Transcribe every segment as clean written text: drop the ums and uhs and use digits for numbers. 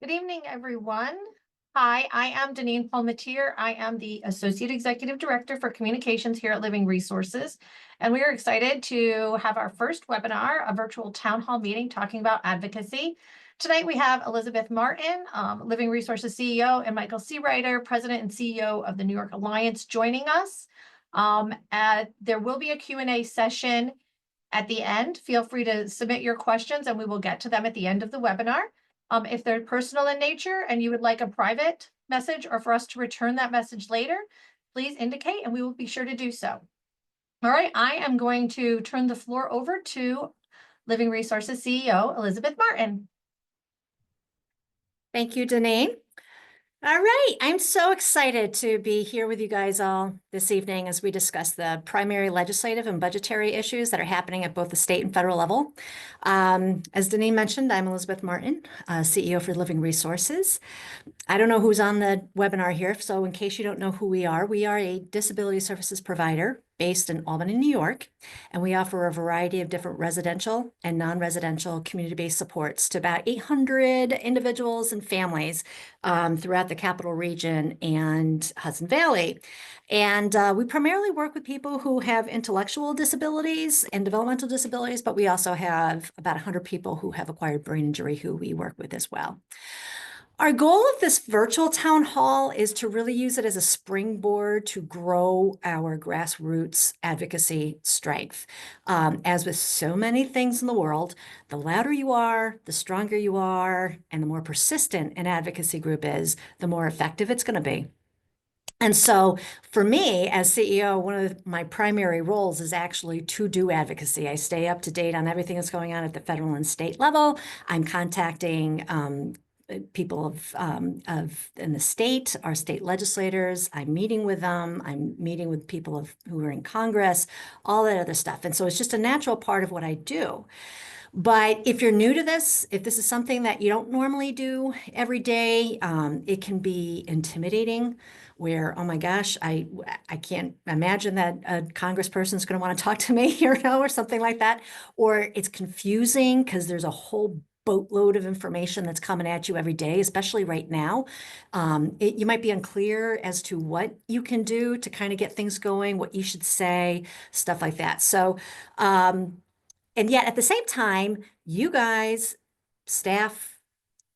Good evening, everyone. Hi, I am Deneen Palmatier. I am the Associate Executive Director for Communications here at Living Resources. And we are excited to have our first webinar, a virtual town hall meeting talking about advocacy. Tonight we have Elizabeth Martin, Living Resources CEO, and Michael Seawriter, President and CEO of the New York Alliance, joining us. There will be a Q&A session at the end. Feel free to submit your questions and we will get to them at the end of the webinar. If they're personal in nature and you would like a private message or for us to return that message later, please indicate and we will be sure to do so. All right, I am going to turn the floor over to Living Resources CEO, Elizabeth Martin. Thank you, Deneen. All right, I'm so excited to be here with you guys all this evening as we discuss the primary legislative and budgetary issues that are happening at both the state and federal level. As Deneen mentioned, I'm Elizabeth Martin, CEO for Living Resources. I don't know who's on the webinar here, so in case you don't know who we are a disability services provider based in Albany, New York, and we offer a variety of different residential and non-residential community-based supports to about 800 individuals and families throughout the Capital Region and Hudson Valley. And we primarily work with people who have intellectual disabilities and developmental disabilities, but we also have about 100 people who have acquired brain injury who we work with as well. Our goal of this virtual town hall is to really use it as a springboard to grow our grassroots advocacy strength. As with so many things in the world, the louder you are, the stronger you are, and the more persistent an advocacy group is, the more effective it's going to be. And so for me as CEO, one of my primary roles is actually to do advocacy. I stay up to date on everything that's going on at the federal and state level. I'm contacting people in the state, our state legislators. I'm meeting with them. I'm meeting with people who are in Congress, all that other stuff. And so it's just a natural part of what I do. But if you're new to this, if this is something that you don't normally do every day, it can be intimidating where, oh my gosh, I can't imagine that a congressperson is going to want to talk to me, or something like that. Or it's confusing because there's a whole boatload of information that's coming at you every day, especially right now. You might be unclear as to what you can do to kind of get things going, what you should say, stuff like that. So, and yet at the same time, you guys, staff,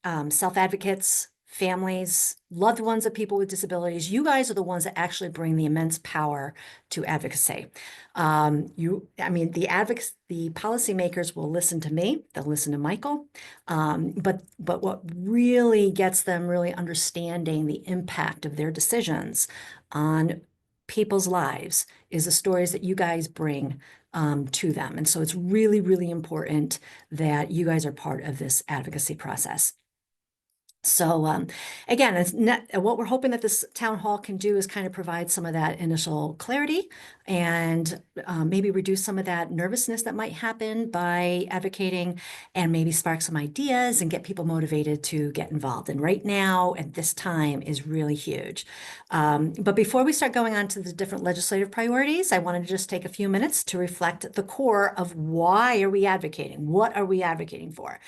self-advocates, families, loved ones of people with disabilities, you guys are the ones that actually bring the immense power to advocacy. The advocates, the policymakers will listen to me, they'll listen to Michael, but what really gets them really understanding the impact of their decisions on people's lives is the stories that you guys bring to them. And so it's really, really important that you guys are part of this advocacy process. So again, what we're hoping that this town hall can do is kind of provide some of that initial clarity and maybe reduce some of that nervousness that might happen by advocating, and maybe spark some ideas and get people motivated to get involved. And right now at this time is really huge. But before we start going on to the different legislative priorities, I wanted to just take a few minutes to reflect the core of why are we advocating? What are we advocating for?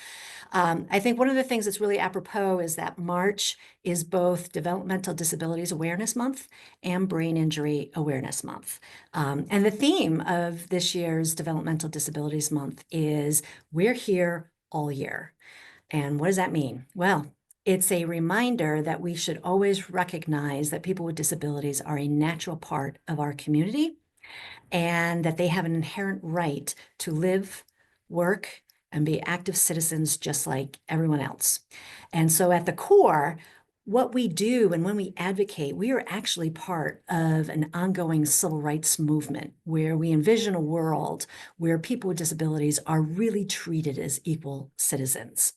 I think one of the things that's really apropos is that March is both Developmental Disabilities Awareness Month and Brain Injury Awareness Month. And the theme of this year's Developmental Disabilities Month is we're here all year. And what does that mean? Well, it's a reminder that we should always recognize that people with disabilities are a natural part of our community and that they have an inherent right to live, work, and be active citizens just like everyone else. And so at the core, what we do and when we advocate, we are actually part of an ongoing civil rights movement where we envision a world where people with disabilities are really treated as equal citizens.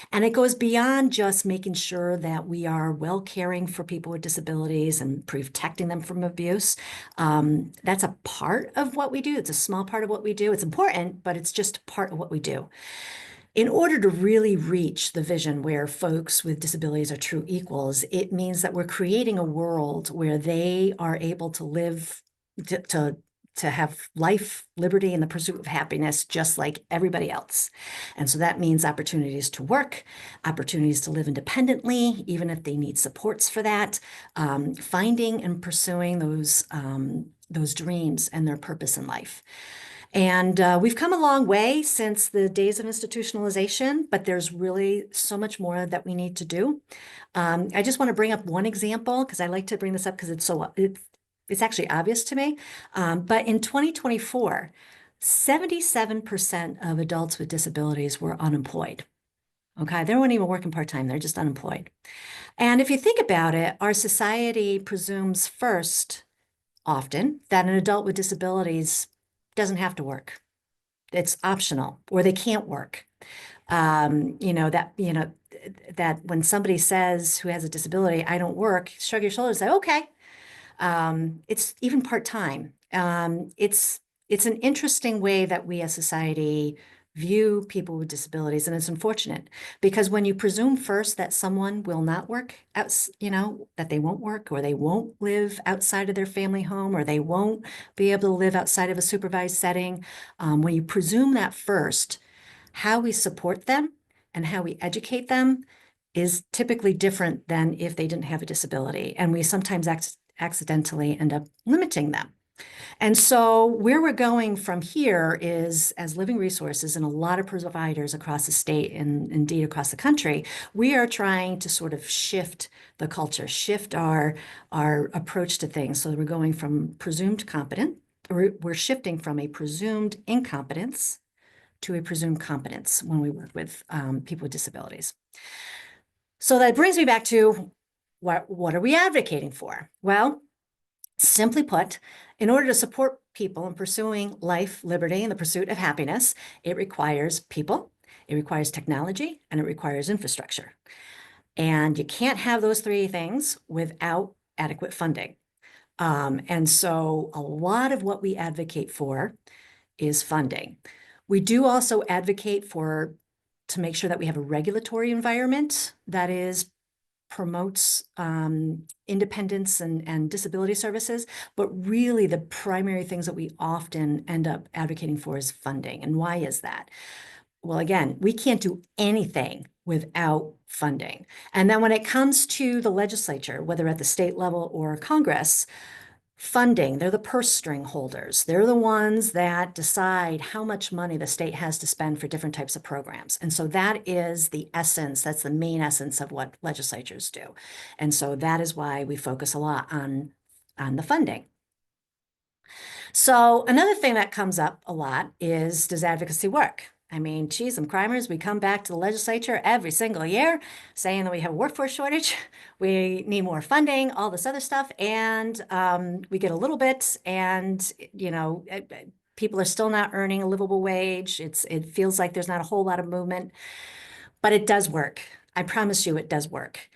And it goes beyond just making sure that we are well caring for people with disabilities and protecting them from abuse. That's a part of what we do. It's a small part of what we do. It's important, but it's just part of what we do. In order to really reach the vision where folks with disabilities are true equals, it means that we're creating a world where they are able to live, to to have life, liberty, and the pursuit of happiness, just like everybody else. And so that means opportunities to work, opportunities to live independently, even if they need supports for that, finding and pursuing those dreams and their purpose in life. And we've come a long way since the days of institutionalization, but there's really so much more that we need to do. I just want to bring up one example because I like to bring this up because it's actually obvious to me. But in 2024, 77% of adults with disabilities were unemployed. Okay, they weren't even working part-time, they're just unemployed. And if you think about it, our society presumes first, often, that an adult with disabilities doesn't have to work. It's optional, or they can't work. That when somebody says who has a disability, I don't work, shrug your shoulders, say, okay. It's even part-time. It's an interesting way that we as society view people with disabilities, and it's unfortunate because when you presume first that someone will not work out, that they won't work or they won't live outside of their family home or they won't be able to live outside of a supervised setting, when you presume that first, how we support them and how we educate them is typically different than if they didn't have a disability. And we sometimes accidentally end up limiting them. And so where we're going from here is, as Living Resources and a lot of providers across the state and indeed across the country, we are trying to sort of shift the culture, shift our approach to things. So we're going from presumed competent, or we're shifting from a presumed incompetence to a presumed competence when we work with people with disabilities. So that brings me back to what are we advocating for? Well, simply put, in order to support people in pursuing life, liberty, and the pursuit of happiness, it requires people, it requires technology, and it requires infrastructure. And you can't have those three things without adequate funding. And so a lot of what we advocate for is funding. We do also advocate to make sure that we have a regulatory environment that promotes independence and disability services, but really the primary things that we often end up advocating for is funding. And why is that? Well, again, we can't do anything without funding. And then when it comes to the legislature, whether at the state level or Congress, funding, they're the purse string holders. They're the ones that decide how much money the state has to spend for different types of programs. And so that is the essence, that's the main essence of what legislatures do. And so that is why we focus a lot on the funding. So another thing that comes up a lot is, does advocacy work? I mean, geez, some crimers, we come back to the legislature every single year saying that we have a workforce shortage, we need more funding, all this other stuff, and we get a little bit, and people are still not earning a livable wage. It feels like there's not a whole lot of movement, but it does work. I promise you, it does work.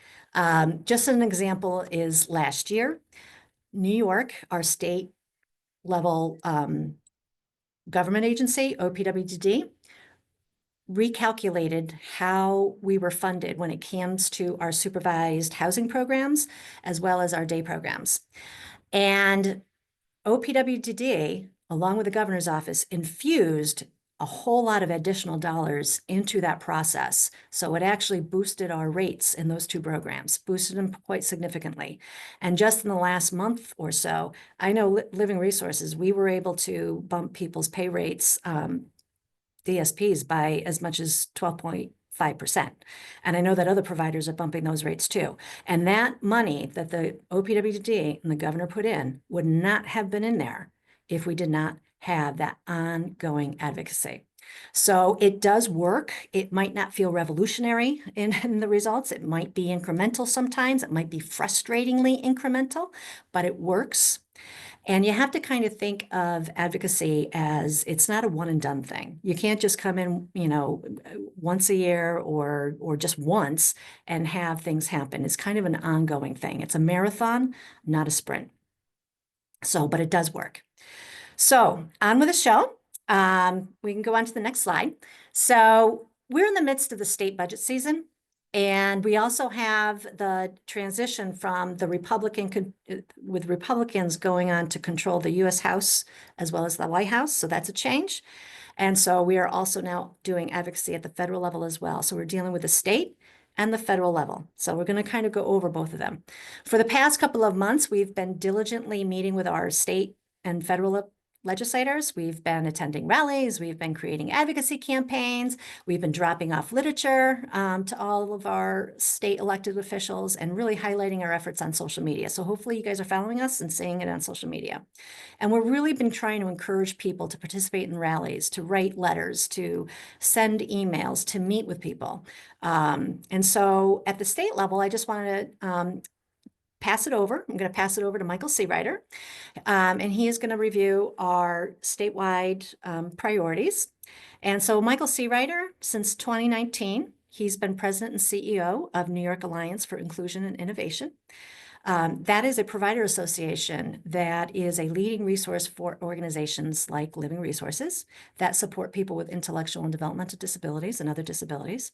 Just an example is last year, New York, our state level government agency, OPWDD, recalculated how we were funded when it comes to our supervised housing programs, as well as our day programs. And OPWDD, along with the governor's office, infused a whole lot of additional dollars into that process. So it actually boosted our rates in those two programs, boosted them quite significantly. And just in the last month or so, I know Living Resources, we were able to bump people's pay rates, DSPs, by as much as 12.5%. And I know that other providers are bumping those rates too. And that money that the OPWD and the governor put in would not have been in there if we did not have that ongoing advocacy. So it does work. It might not feel revolutionary in the results. It might be incremental sometimes. It might be frustratingly incremental, but it works. And you have to kind of think of advocacy as it's not a one and done thing. You can't just come in, once a year or just once and have things happen. It's kind of an ongoing thing. It's a marathon, not a sprint. So, but it does work. So on with the show. We can go on to the next slide. So we're in the midst of the state budget season. And we also have the transition from the with Republicans going on to control the US House as well as the White House. So that's a change. And so we are also now doing advocacy at the federal level as well. So we're dealing with the state and the federal level. So we're going to kind of go over both of them. For the past couple of months, we've been diligently meeting with our state and federal legislators. We've been attending rallies. We've been creating advocacy campaigns. We've been dropping off literature to all of our state elected officials and really highlighting our efforts on social media. So hopefully you guys are following us and seeing it on social media. And we've really been trying to encourage people to participate in rallies, to write letters, to send emails, to meet with people. And so at the state level, I just wanted to pass it over. I'm going to pass it over to Michael Seawriter, and he is going to review our statewide priorities. And so Michael Seawriter, since 2019, he's been president and CEO of New York Alliance for Inclusion and Innovation. That is a provider association that is a leading resource for organizations like Living Resources that support people with intellectual and developmental disabilities and other disabilities.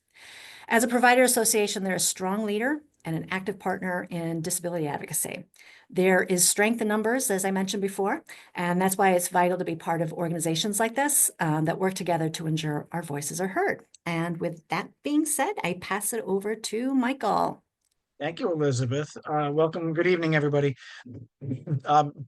As a provider association, they're a strong leader and an active partner in disability advocacy. There is strength in numbers, as I mentioned before, and that's why it's vital to be part of organizations like this that work together to ensure our voices are heard. And with that being said, I pass it over to Michael. Thank you, Elizabeth. Welcome. Good evening, everybody.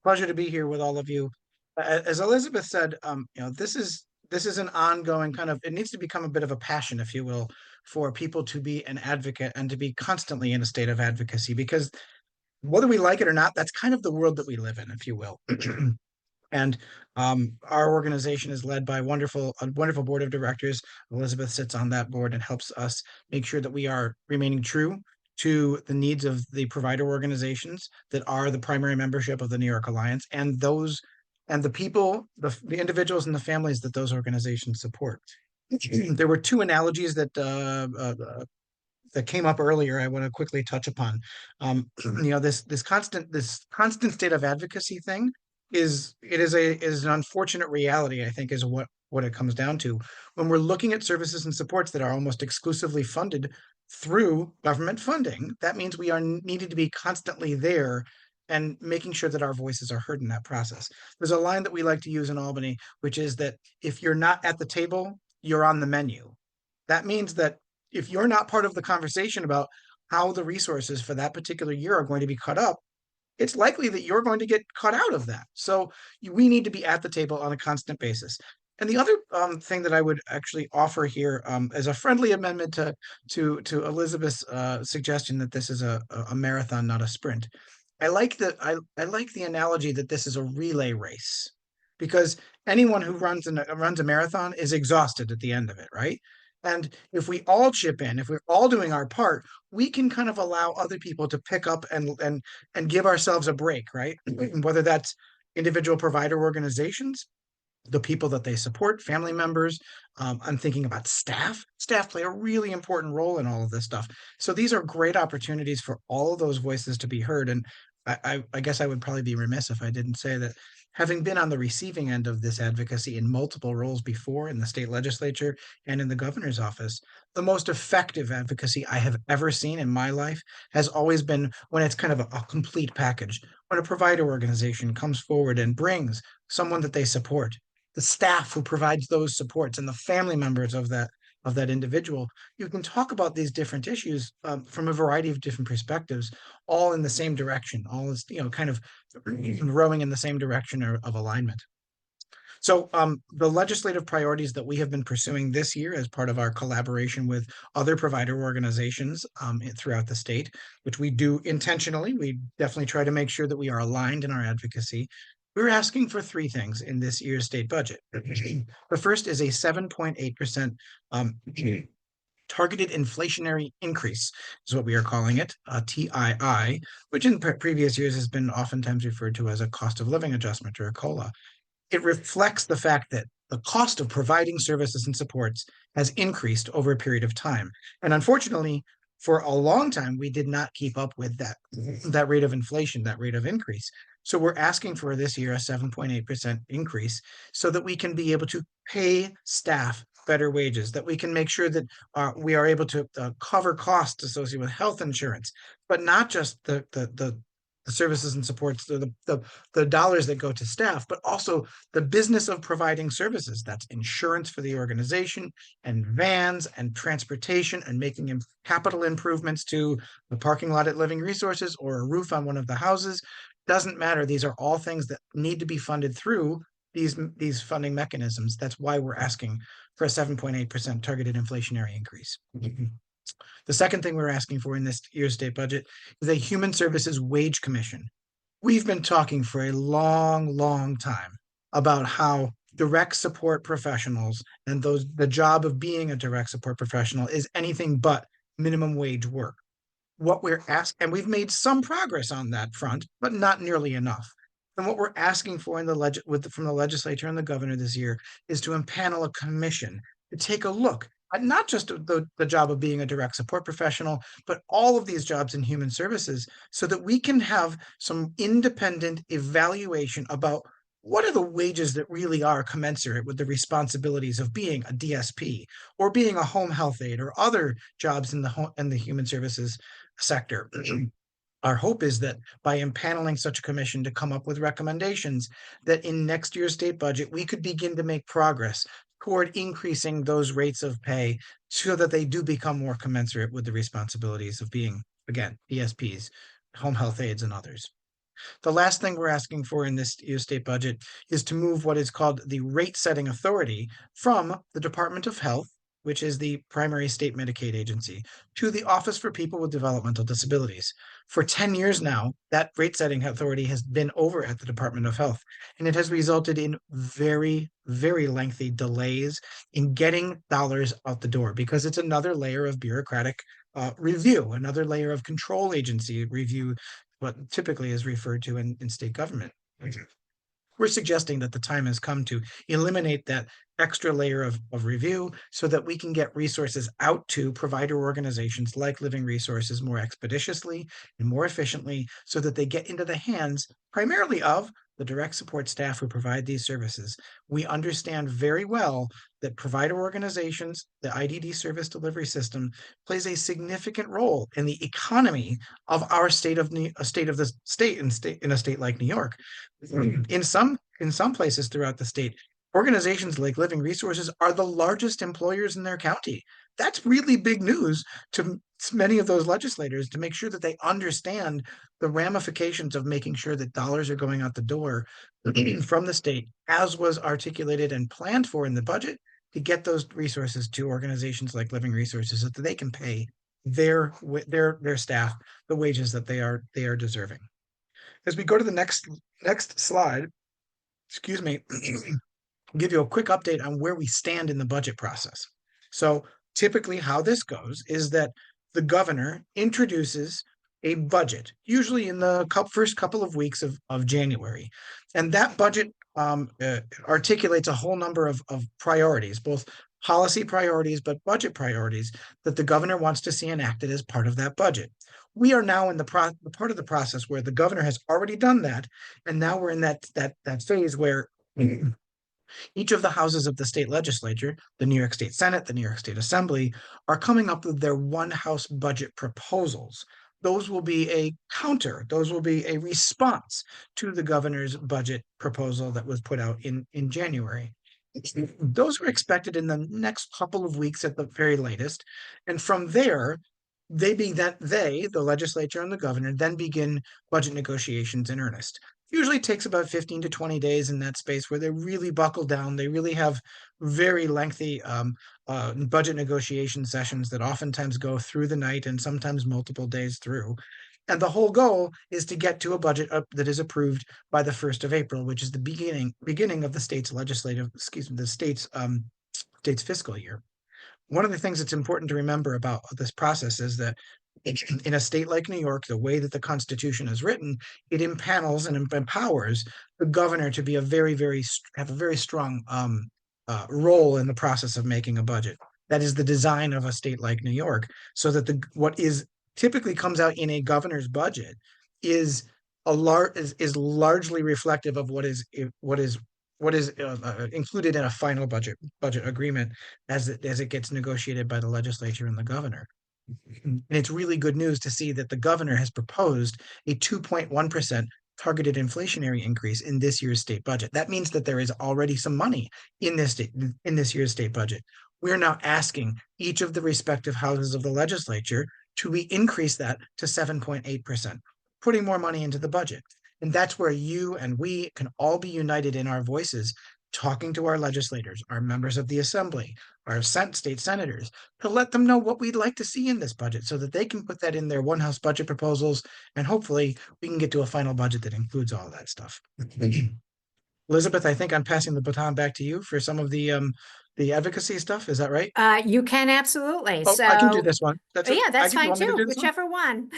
Pleasure to be here with all of you. As Elizabeth said, this is an ongoing kind of, it needs to become a bit of a passion, if you will, for people to be an advocate and to be constantly in a state of advocacy, because whether we like it or not, that's kind of the world that we live in, if you will. And our organization is led by a wonderful board of directors. Elizabeth sits on that board and helps us make sure that we are remaining true to the needs of the provider organizations that are the primary membership of the New York Alliance, and the people, the individuals and the families that those organizations support. There were two analogies that came up earlier I want to quickly touch upon. This constant state of advocacy thing is an unfortunate reality, I think, is what it comes down to when we're looking at services and supports that are almost exclusively funded through government funding. That means we are needed to be constantly there and making sure that our voices are heard in that process. There's a line that we like to use in Albany, which is that if you're not at the table, you're on the menu. That means that if you're not part of the conversation about how the resources for that particular year are going to be cut up, it's likely that you're going to get cut out of that. So we need to be at the table on a constant basis. And the other thing that I would actually offer here as a friendly amendment to Elizabeth's suggestion that this is a marathon, not a sprint. I like the analogy that this is a relay race, because anyone who runs a marathon is exhausted at the end of it, right? And if we all chip in, if we're all doing our part, we can kind of allow other people to pick up and give ourselves a break, right? Whether that's individual provider organizations, the people that they support, family members. I'm thinking about staff. Staff play a really important role in all of this stuff. So these are great opportunities for all of those voices to be heard. And I guess I would probably be remiss if I didn't say that, having been on the receiving end of this advocacy in multiple roles before in the state legislature and in the governor's office, the most effective advocacy I have ever seen in my life has always been when it's kind of a complete package. When a provider organization comes forward and brings someone that they support, the staff who provides those supports, and the family members of that individual, you can talk about these different issues from a variety of different perspectives, all in the same direction, all is, kind of rowing in the same direction of alignment. So the legislative priorities that we have been pursuing this year as part of our collaboration with other provider organizations throughout the state, which we do intentionally, we definitely try to make sure that we are aligned in our advocacy. We're asking for three things in this year's state budget. The first is a 7.8% targeted inflationary increase, is what we are calling it, TII, which in previous years has been oftentimes referred to as a cost of living adjustment or a COLA. It reflects the fact that the cost of providing services and supports has increased over a period of time. And unfortunately, for a long time, we did not keep up with that rate of inflation, that rate of increase. So we're asking for this year a 7.8% increase so that we can be able to pay staff better wages, that we can make sure that we are able to cover costs associated with health insurance, but not just the services and supports, the dollars that go to staff, but also the business of providing services. That's insurance for the organization and vans and transportation and making capital improvements to the parking lot at Living Resources or a roof on one of the houses. Doesn't matter. These are all things that need to be funded through these funding mechanisms. That's why we're asking for a 7.8% targeted inflationary increase. The second thing we're asking for in this year's state budget is a human services wage commission. We've been talking for a long, long time about how direct support professionals and the job of being a direct support professional is anything but minimum wage work. What we're asking, and we've made some progress on that front, but not nearly enough. And what we're asking for in from the legislature and the governor this year is to impanel a commission to take a look at not just the job of being a direct support professional, but all of these jobs in human services, so that we can have some independent evaluation about what are the wages that really are commensurate with the responsibilities of being a DSP or being a home health aide or other jobs in the human services sector. Our hope is that by impaneling such a commission to come up with recommendations, that in next year's state budget, we could begin to make progress toward increasing those rates of pay so that they do become more commensurate with the responsibilities of being, again, DSPs, home health aides, and others. The last thing we're asking for in this year's state budget is to move what is called the rate setting authority from the Department of Health, which is the primary state Medicaid agency, to the Office for People with Developmental Disabilities. For 10 years now, that rate setting authority has been over at the Department of Health, and it has resulted in very, very lengthy delays in getting dollars out the door because it's another layer of bureaucratic review, another layer of control agency review, what typically is referred to in state government. We're suggesting that the time has come to eliminate that extra layer of review so that we can get resources out to provider organizations like Living Resources more expeditiously and more efficiently so that they get into the hands primarily of the direct support staff who provide these services. We understand very well that provider organizations, the IDD service delivery system, plays a significant role in the economy of our state of in a state like New York. In some places throughout the state, organizations like Living Resources are the largest employers in their county. That's really big news to many of those legislators, to make sure that they understand the ramifications of making sure that dollars are going out the door from the state, as was articulated and planned for in the budget, to get those resources to organizations like Living Resources so that they can pay their staff the wages that they are deserving. As we go to the next slide, excuse me, I'll give you a quick update on where we stand in the budget process. So typically how this goes is that the governor introduces a budget, usually in the first couple of weeks of January. And that budget articulates a whole number of priorities, both policy priorities, but budget priorities that the governor wants to see enacted as part of that budget. We are now in the part of the process where the governor has already done that. And now we're in that phase where each of the houses of the state legislature, the New York State Senate, the New York State Assembly, are coming up with their one house budget proposals. Those will be a counter, those will be a response to the governor's budget proposal that was put out in January. Those are expected in the next couple of weeks at the very latest. And from there, the legislature and the governor, then begin budget negotiations in earnest. Usually takes about 15 to 20 days in that space where they really buckle down. They really have very lengthy budget negotiation sessions that oftentimes go through the night and sometimes multiple days through. And the whole goal is to get to a budget that is approved by the 1st of April, which is the beginning of the state's state's fiscal year. One of the things that's important to remember about this process is that in a state like New York, the way that the Constitution is written, it impanels and empowers the governor to be have a very strong role in the process of making a budget. That is the design of a state like New York, so that what is typically comes out in a governor's budget is largely reflective of what is included in a final budget agreement as it gets negotiated by the legislature and the governor. And it's really good news to see that the governor has proposed a 2.1% targeted inflationary increase in this year's state budget. That means that there is already some money in this year's state budget. We're now asking each of the respective houses of the legislature to increase that to 7.8%, putting more money into the budget. And that's where you and we can all be united in our voices, talking to our legislators, our members of the assembly, our state senators, to let them know what we'd like to see in this budget so that they can put that in their one house budget proposals. And hopefully we can get to a final budget that includes all that stuff. Elizabeth, I think I'm passing the baton back to you for some of the advocacy stuff. Is that right? You can absolutely. Oh, So I can do this one. That's yeah, that's you fine want me to too. do this one? Whichever one.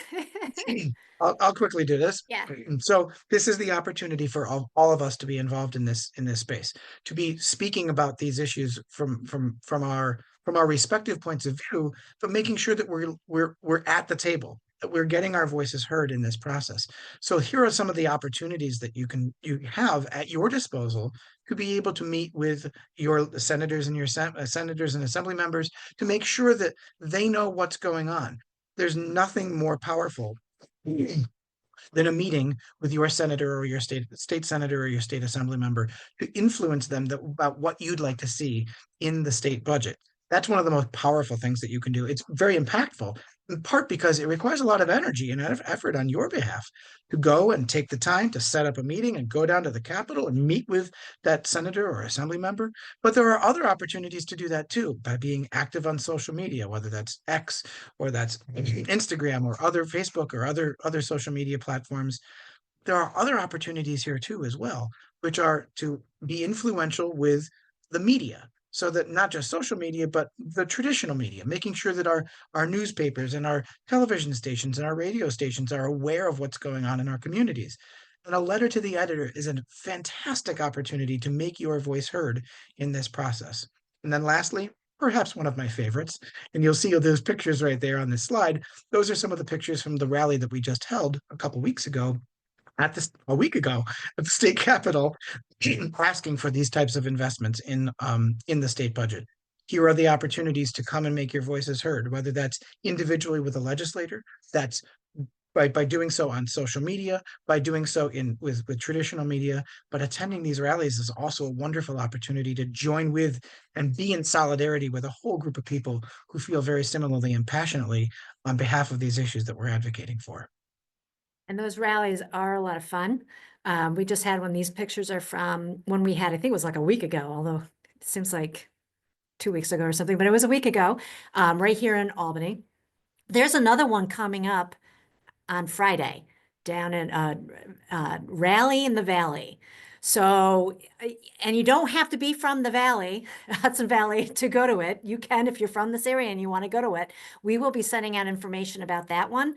I'll quickly do this. Yeah. So this is the opportunity for all of us to be involved in this space, to be speaking about these issues from our respective points of view, but making sure that we're at the table, that we're getting our voices heard in this process. So here are some of the opportunities that you have at your disposal to be able to meet with your senators and your senators and assembly members to make sure that they know what's going on. There's nothing more powerful than a meeting with your senator or your state senator or your state assembly member to influence them about what you'd like to see in the state budget. That's one of the most powerful things that you can do. It's very impactful, in part because it requires a lot of energy and effort on your behalf to go and take the time to set up a meeting and go down to the Capitol and meet with that senator or assembly member. But there are other opportunities to do that too, by being active on social media, whether that's X or that's Instagram or other Facebook or other social media platforms. There are other opportunities here too as well, which are to be influential with the media. So that not just social media, but the traditional media, making sure that our newspapers and our television stations and our radio stations are aware of what's going on in our communities. And a letter to the editor is a fantastic opportunity to make your voice heard in this process. And then lastly, perhaps one of my favorites, and you'll see those pictures right there on this slide. Those are some of the pictures from the rally that we just held a couple weeks ago a week ago at the state capitol, asking for these types of investments in the state budget. Here are the opportunities to come and make your voices heard, whether that's individually with a legislator, that's by doing so on social media, by doing so with traditional media, but attending these rallies is also a wonderful opportunity to join with and be in solidarity with a whole group of people who feel very similarly and passionately on behalf of these issues that we're advocating for. And those rallies are a lot of fun. We just had one. These pictures are from when we had, I think it was like a week ago, although it seems like 2 weeks ago or something, but it was a week ago, right here in Albany. There's another one coming up on Friday down in Rally in the Valley. So, and you don't have to be from the Valley, Hudson Valley, to go to it. You can if you're from this area and you want to go to it. We will be sending out information about that one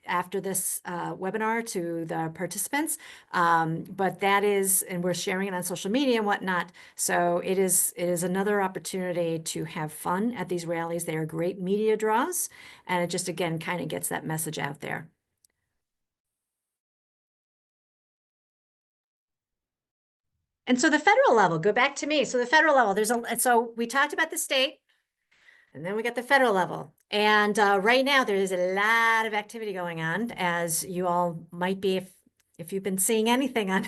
after this webinar to the participants. But that is, and we're sharing it on social media and whatnot. So it is another opportunity to have fun at these rallies. They are great media draws, and it just, again, kind of gets that message out there. And so the federal level, go back to me. So the federal level, so we talked about the state, and then we got the federal level. And right now there is a lot of activity going on, as you all might be if you've been seeing anything on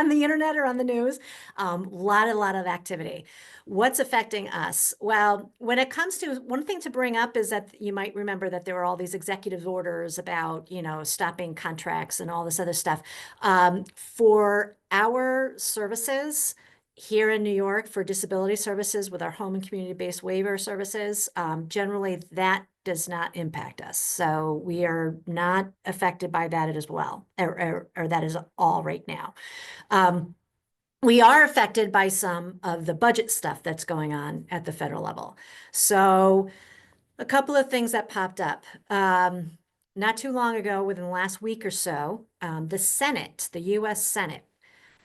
the internet or on the news. Lot of activity. What's affecting us? Well, when it comes to, one thing to bring up is that you might remember that there were all these executive orders about, stopping contracts and all this other stuff. For our services here in New York, for disability services with our home and community-based waiver services, generally that does not impact us. So we are not affected by that as well, or that is all right now. We are affected by some of the budget stuff that's going on at the federal level. So a couple of things that popped up. Not too long ago, within the last week or so, the Senate, the US Senate,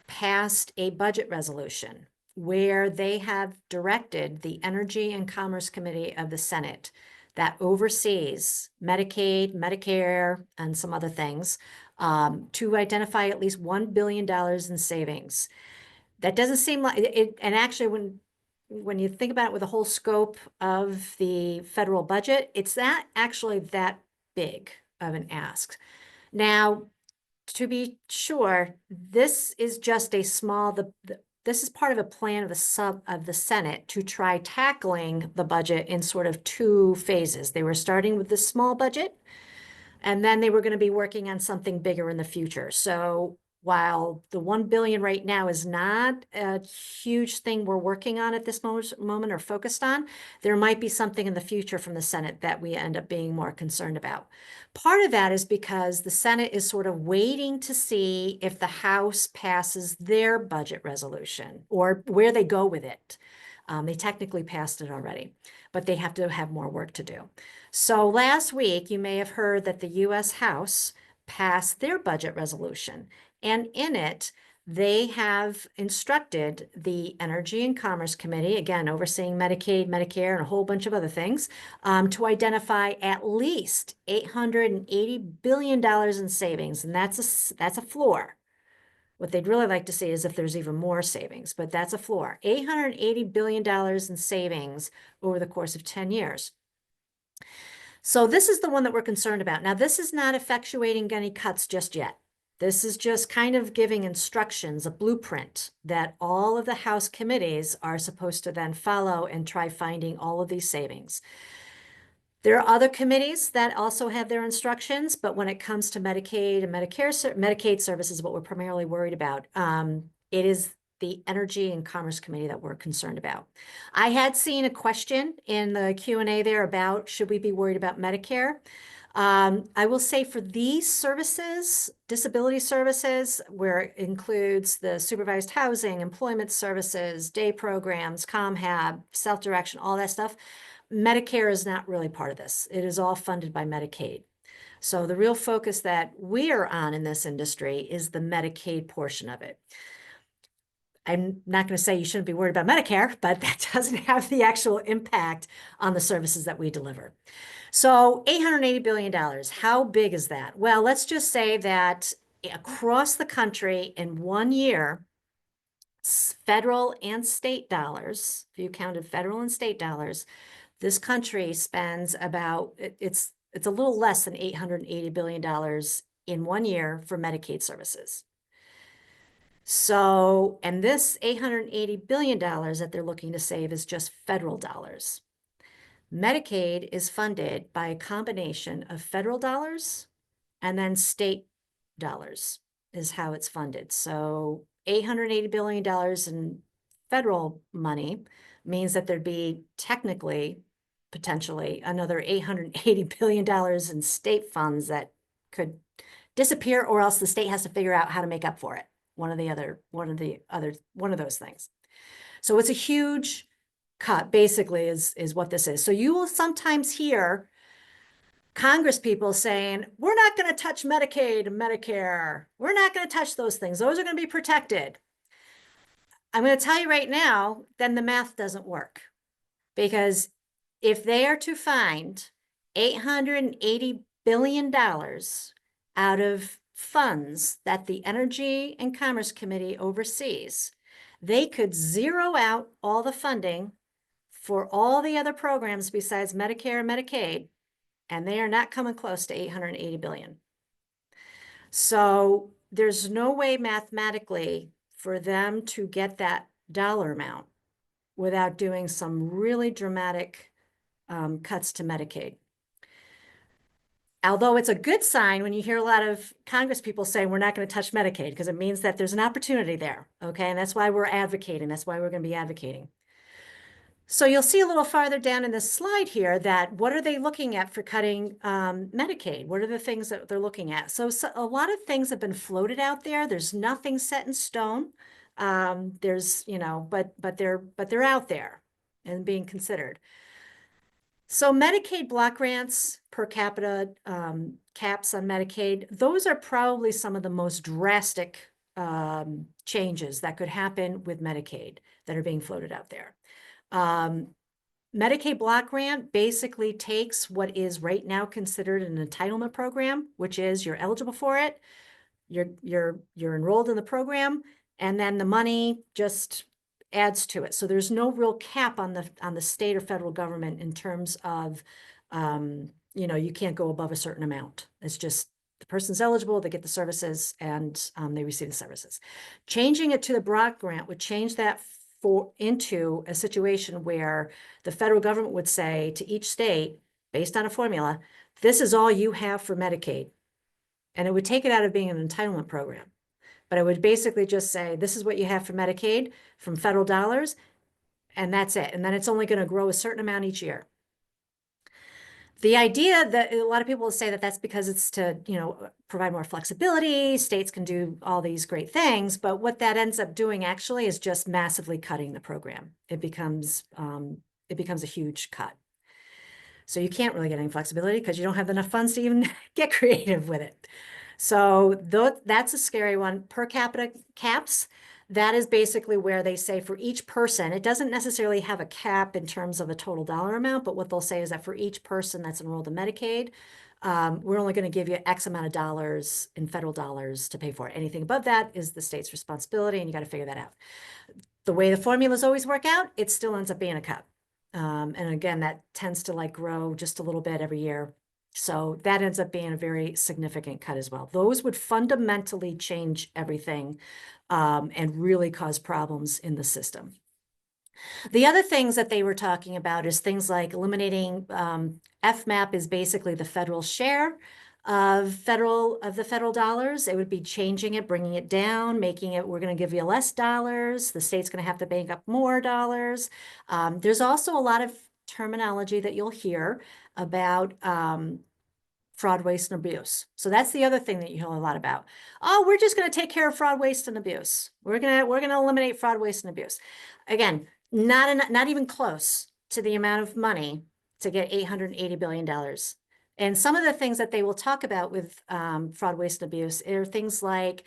passed a budget resolution where they have directed the Energy and Commerce Committee of the Senate that oversees Medicaid, Medicare, and some other things to identify at least $1 billion in savings. that doesn't seem like it, and actually when you think about it with the whole scope of the federal budget, it's not actually that big of an ask. Now, to be sure, this is just a small, this is part of a plan of the Senate to try tackling the budget in sort of two phases. They were starting with this small budget, and then they were going to be working on something bigger in the future. So while the 1 billion right now is not a huge thing we're working on at this moment or focused on, there might be something in the future from the Senate that we end up being more concerned about. Part of that is because the Senate is sort of waiting to see if the House passes their budget resolution or where they go with it. They technically passed it already, but they have to have more work to do. So last week, you may have heard that the US House passed their budget resolution. And in it, they have instructed the Energy and Commerce Committee, again, overseeing Medicaid, Medicare, and a whole bunch of other things, to identify at least $880 billion in savings. And that's a floor. What they'd really like to see is if there's even more savings, but that's a floor. $880 billion in savings over the course of 10 years. So this is the one that we're concerned about. Now, this is not effectuating any cuts just yet. This is just kind of giving instructions, a blueprint that all of the House committees are supposed to then follow and try finding all of these savings. There are other committees that also have their instructions, but when it comes to Medicaid and Medicaid services, what we're primarily worried about, it is the Energy and Commerce Committee that we're concerned about. I had seen a question in the Q&A there about, should we be worried about Medicare? I will say for these services, disability services, where it includes the supervised housing, employment services, day programs, ComHab, self-direction, all that stuff, Medicare is not really part of this. It is all funded by Medicaid. So the real focus that we are on in this industry is the Medicaid portion of it. I'm not going to say you shouldn't be worried about Medicare, but that doesn't have the actual impact on the services that we deliver. So $880 billion, how big is that? Well, let's just say that across the country in 1 year, federal and state dollars, if you counted federal and state dollars, this country spends about, it's a little less than $880 billion in 1 year for Medicaid services. So, and this $880 billion that they're looking to save is just federal dollars. Medicaid is funded by a combination of federal dollars and then state dollars is how it's funded. So $880 billion in federal money means that there'd be technically, potentially, another $880 billion in state funds that could disappear, or else the state has to figure out how to make up for it. One of those things. So it's a huge cut, basically, is what this is. So you will sometimes hear Congress people saying, we're not going to touch Medicaid and Medicare. We're not going to touch those things. Those are going to be protected. I'm going to tell you right now, then the math doesn't work. Because if they are to find $880 billion out of funds that the Energy and Commerce Committee oversees, they could zero out all the funding for all the other programs besides Medicare and Medicaid, and they are not coming close to $880 billion. So there's no way mathematically for them to get that dollar amount without doing some really dramatic cuts to Medicaid. Although it's a good sign when you hear a lot of Congress people saying we're not going to touch Medicaid, because it means that there's an opportunity there, okay? And that's why we're advocating. That's why we're going to be advocating. So you'll see a little farther down in this slide here that what are they looking at for cutting Medicaid? What are the things that they're looking at? So a lot of things have been floated out there. There's nothing set in stone. There's, but they're out there and being considered. So Medicaid block grants per capita caps on Medicaid, those are probably some of the most drastic changes that could happen with Medicaid that are being floated out there. Medicaid block grant basically takes what is right now considered an entitlement program, which is you're eligible for it, you're enrolled in the program, And then the money just adds to it. So there's no real cap on the state or federal government in terms of, you can't go above a certain amount. It's just the person's eligible, they get the services, and they receive the services. Changing it to the block grant would change that into a situation where the federal government would say to each state, based on a formula, this is all you have for Medicaid. And it would take it out of being an entitlement program. But it would basically just say, this is what you have for Medicaid from federal dollars, and that's it. And then it's only going to grow a certain amount each year. The idea that a lot of people will say that that's because it's to, provide more flexibility, states can do all these great things, but what that ends up doing actually is just massively cutting the program. It becomes a huge cut. So you can't really get any flexibility because you don't have enough funds to even get creative with it. So that's a scary one. Per capita caps, that is basically where they say for each person, it doesn't necessarily have a cap in terms of a total dollar amount, but what they'll say is that for each person that's enrolled in Medicaid, we're only going to give you X amount of dollars in federal dollars to pay for it. Anything above that is the state's responsibility, and you got to figure that out. The way the formulas always work out, it still ends up being a cut. And again, that tends to grow just a little bit every year. So that ends up being a very significant cut as well. Those would fundamentally change everything and really cause problems in the system. The other things that they were talking about is things like eliminating FMAP is basically the federal share of the federal dollars. It would be changing it, bringing it down, making it, we're going to give you less dollars. The state's going to have to bank up more dollars. There's also a lot of terminology that you'll hear about fraud, waste, and abuse. So that's the other thing that you hear a lot about. Oh, we're just going to take care of fraud, waste, and abuse. We're going to eliminate fraud, waste, and abuse. Again, not even close to the amount of money to get $880 billion. And some of the things that they will talk about with fraud, waste, and abuse are things like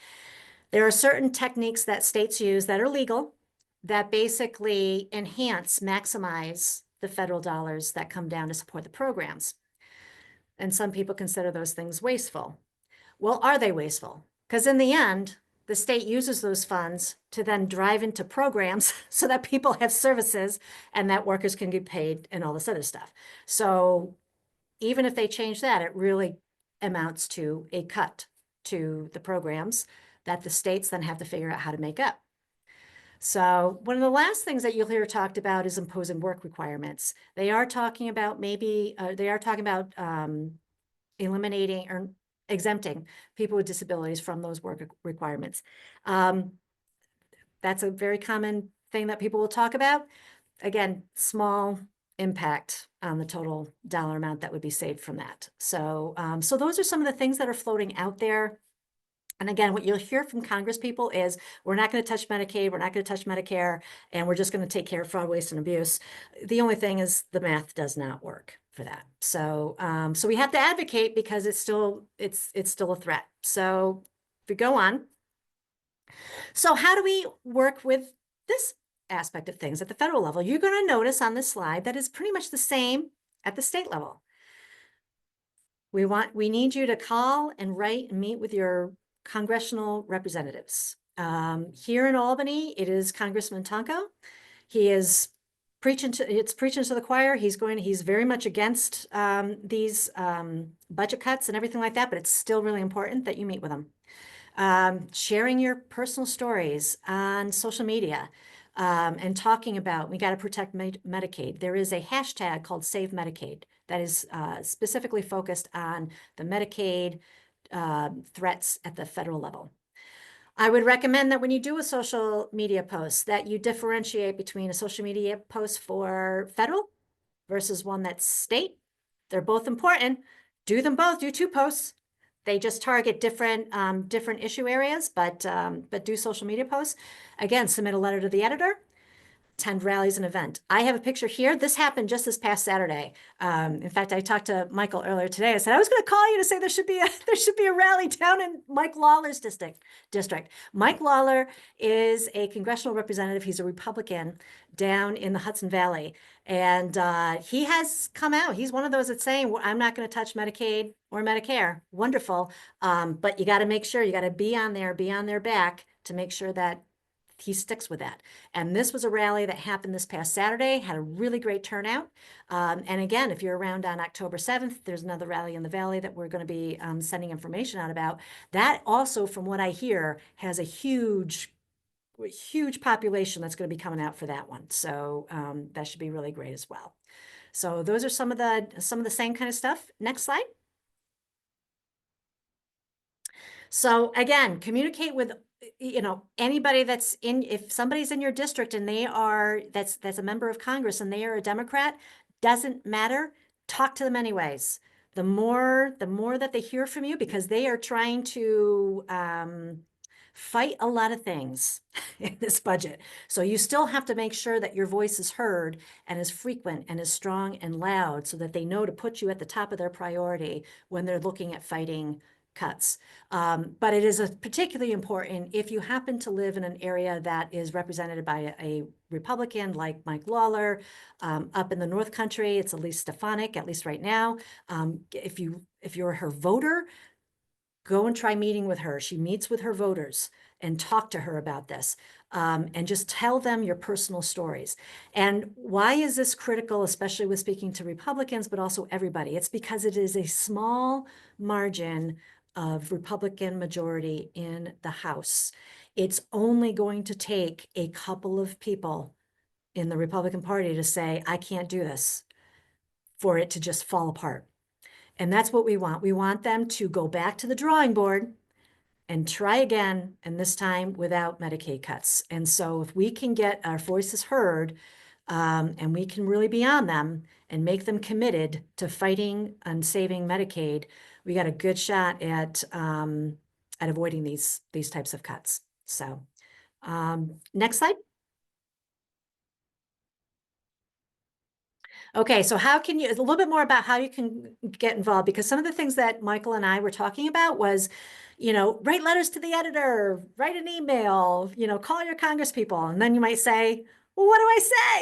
there are certain techniques that states use that are legal that basically maximize the federal dollars that come down to support the programs. And some people consider those things wasteful. Well, are they wasteful? Because in the end, the state uses those funds to then drive into programs so that people have services and that workers can get paid and all this other stuff. So even if they change that, it really amounts to a cut to the programs that the states then have to figure out how to make up. So one of the last things that you'll hear talked about is imposing work requirements. They are talking about eliminating or exempting people with disabilities from those work requirements. That's a very common thing that people will talk about. Again, small impact on the total dollar amount that would be saved from that. So, so those are some of the things that are floating out there. And again, what you'll hear from Congress people is we're not going to touch Medicaid, we're not going to touch Medicare, and we're just going to take care of fraud, waste, and abuse. The only thing is the math does not work for that. So, so we have to advocate because it's still a threat. So if we go on. So how do we work with this aspect of things at the federal level? You're going to notice on this slide that is pretty much the same at the state level. We need you to call and write and meet with your congressional representatives. Here in Albany, it is Congressman Tonko. He is preaching to the choir. He's very much against these budget cuts and everything like that, but it's still really important that you meet with him. Sharing your personal stories on social media and talking about, we got to protect Medicaid. There is a hashtag called Save Medicaid that is specifically focused on the Medicaid threats at the federal level. I would recommend that when you do a social media post that you differentiate between a social media post for federal versus one that's state. They're both important. Do them both, do 2 posts. They just target different issue areas, but do social media posts. Again, submit a letter to the editor. Attend rallies and event. I have a picture here. This happened just this past Saturday. In fact, I talked to Michael earlier today. I said I was going to call you to say there should be a rally down in Mike Lawler's district. Mike Lawler is a congressional representative. He's a Republican down in the Hudson Valley, and he has come out. He's one of those that's saying, well, I'm not going to touch Medicaid or Medicare. Wonderful, but you got to make sure you got to be on their back to make sure that he sticks with that. And this was a rally that happened this past Saturday, had a really great turnout. And again, if you're around on October 7th, there's another rally in the Valley that we're going to be sending information out about. That also, from what I hear, has a huge population that's going to be coming out for that one. So that should be really great as well. So those are some of the same kind of stuff. Next slide. So again, communicate with, anybody that's in, if somebody's in your district and that's a member of Congress and they are a Democrat, doesn't matter. Talk to them anyways. The more that they hear from you, because they are trying to fight a lot of things in this budget. So you still have to make sure that your voice is heard and is frequent and is strong and loud so that they know to put you at the top of their priority when they're looking at fighting cuts. But it is particularly important if you happen to live in an area that is represented by a Republican like Mike Lawler. Up in the North Country, it's Elise Stefanik, at least right now. If you're her voter, go and try meeting with her. She meets with her voters and talk to her about this. And just tell them your personal stories. And why is this critical, especially with speaking to Republicans, but also everybody? It's because it is a small margin of Republican majority in the House. It's only going to take a couple of people in the Republican Party to say, I can't do this, for it to just fall apart. And that's what we want. We want them to go back to the drawing board and try again, and this time without Medicaid cuts. And so if we can get our voices heard, and we can really be on them and make them committed to fighting and saving Medicaid, we got a good shot at avoiding these types of cuts. So next slide. Okay, so how can you, a little bit more about how you can get involved, because some of the things that Michael and I were talking about was, write letters to the editor, write an email, call your Congress people. And then you might say, well, what do I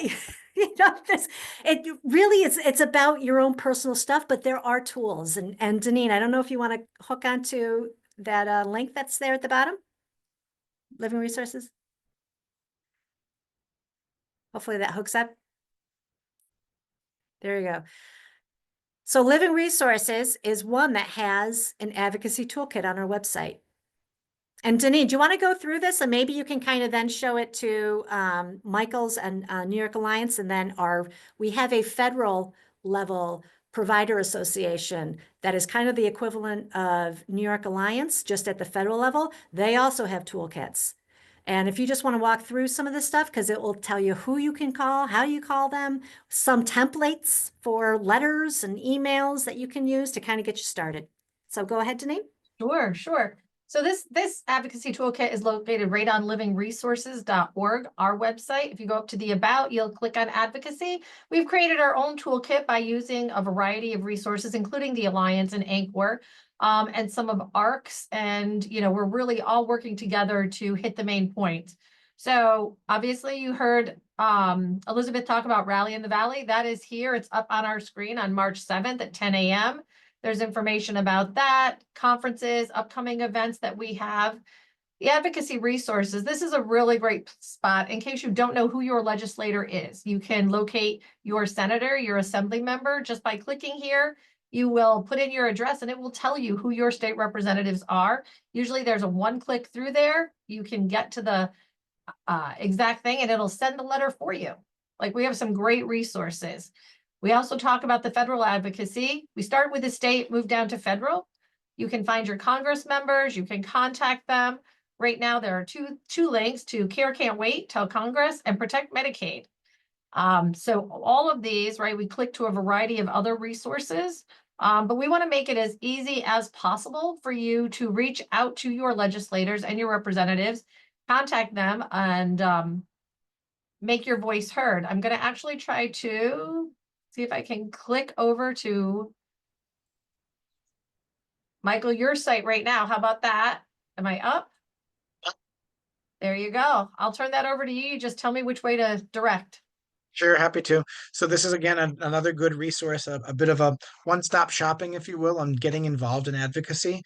say? It really is, it's about your own personal stuff, but there are tools. And Deneen, I don't know if you want to hook onto that link that's there at the bottom, Living Resources. Hopefully that hooks up. There you go. So Living Resources is one that has an advocacy toolkit on our website. And Deneen, do you want to go through this? And maybe you can kind of then show it to Michael's and New York Alliance. And then we have a federal level provider association that is kind of the equivalent of New York Alliance, just at the federal level. They also have toolkits. And if you just want to walk through some of this stuff, because it will tell you who you can call, how you call them, some templates for letters and emails that you can use to kind of get you started. So go ahead, Deneen. Sure. So this advocacy toolkit is located right on livingresources.org, our website. If you go up to the About, you'll click on Advocacy. We've created our own toolkit by using a variety of resources, including the Alliance and Anchor, and some of ARCs. And, we're really all working together to hit the main points. So obviously you heard Elizabeth talk about Rally in the Valley. That is here. It's up on our screen on March 7th at 10 a.m. There's information about that, conferences, upcoming events that we have. The advocacy resources, this is a really great spot in case you don't know who your legislator is. You can locate your senator, your assembly member, just by clicking here. You will put in your address and it will tell you who your state representatives are. Usually there's a one-click through there. You can get to the exact thing and it'll send the letter for you. Like, we have some great resources. We also talk about the federal advocacy. We start with the state, move down to federal. You can find your Congress members, you can contact them. Right now, there are two links to Care Can't Wait, Tell Congress, and Protect Medicaid. So all of these, right, we click to a variety of other resources, but we want to make it as easy as possible for you to reach out to your legislators and your representatives, contact them, and make your voice heard. I'm going to actually try to see if I can click over to Michael, your site right now. How about that? Am I up? There you go. I'll turn that over to you. You just tell me which way to direct. Sure, happy to. So this is again another good resource, a bit of a one-stop shopping, if you will, on getting involved in advocacy.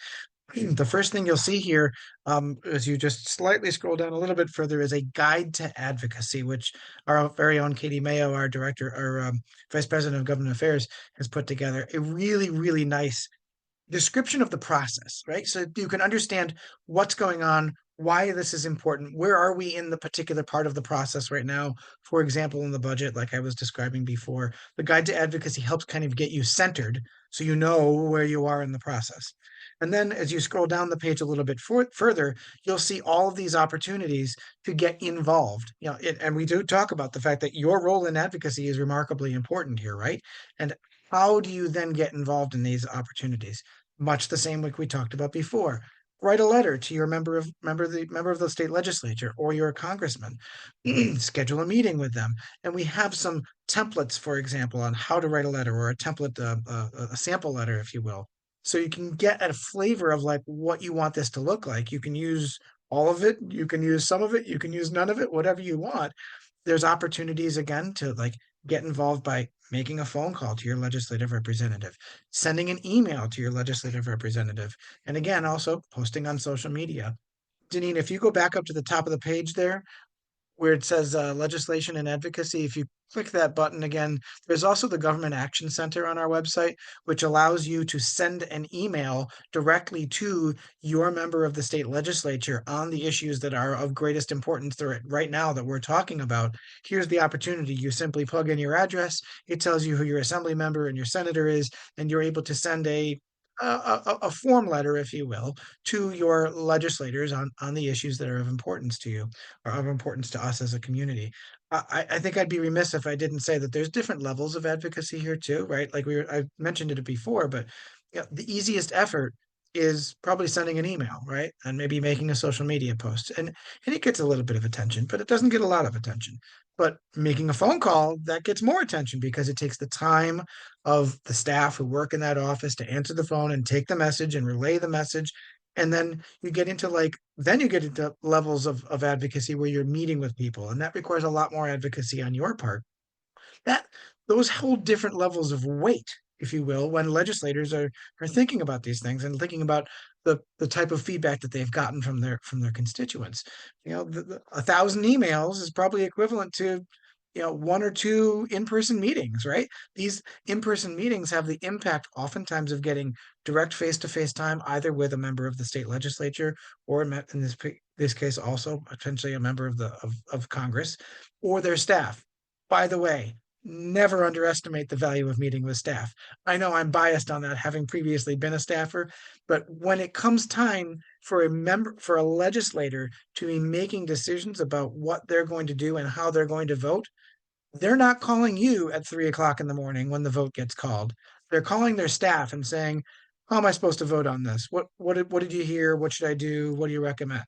The first thing you'll see here, as you just slightly scroll down a little bit further, is a guide to advocacy, which our very own Katie Mayo, our director, our vice president of government affairs, has put together. A really, really nice description of the process, right? So you can understand what's going on, why this is important, where are we in the particular part of the process right now. For example, in the budget, like I was describing before, the guide to advocacy helps kind of get you centered so you know where you are in the process. And then as you scroll down the page a little bit further, you'll see all of these opportunities to get involved. And we do talk about the fact that your role in advocacy is remarkably important here, right? And how do you then get involved in these opportunities? Much the same like we talked about before. Write a letter to your member of the state legislature or your congressman. Schedule a meeting with them, and we have some templates, for example, on how to write a letter or a template, a sample letter, if you will. So you can get a flavor of like what you want this to look like. You can use all of it. You can use some of it. You can use none of it. Whatever you want. There's opportunities again to like get involved by making a phone call to your legislative representative, sending an email to your legislative representative, and again, also posting on social media. Janine, if you go back up to the top of the page there, where it says legislation and advocacy, if you click that button again, there's also the Government Action Center on our website, which allows you to send an email directly to your member of the state legislature on the issues that are of greatest importance right now that we're talking about. Here's the opportunity. You simply plug in your address. It tells you who your assembly member and your senator is, and you're able to send a form letter, if you will, to your legislators on the issues that are of importance to you or of importance to us as a community. I think I'd be remiss if I didn't say that there's different levels of advocacy here too, right? Like I mentioned it before, but the easiest effort is probably sending an email, right? And maybe making a social media post. And it gets a little bit of attention, but it doesn't get a lot of attention. But making a phone call, that gets more attention because it takes the time of the staff who work in that office to answer the phone and take the message and relay the message. And then you get into levels of advocacy where you're meeting with people, and that requires a lot more advocacy on your part. That those hold different levels of weight, if you will, when legislators are thinking about these things and thinking about the type of feedback that they've gotten from their constituents. 1,000 emails is probably equivalent to one or two in-person meetings, right? These in-person meetings have the impact oftentimes of getting direct face-to-face time either with a member of the state legislature or in this case also potentially a member of Congress or their staff. By the way, never underestimate the value of meeting with staff. I know I'm biased on that, having previously been a staffer, but when it comes time for a legislator to be making decisions about what they're going to do and how they're going to vote, they're not calling you at 3 o'clock in the morning when the vote gets called. They're calling their staff and saying, how am I supposed to vote on this? What did you hear? What should I do? What do you recommend?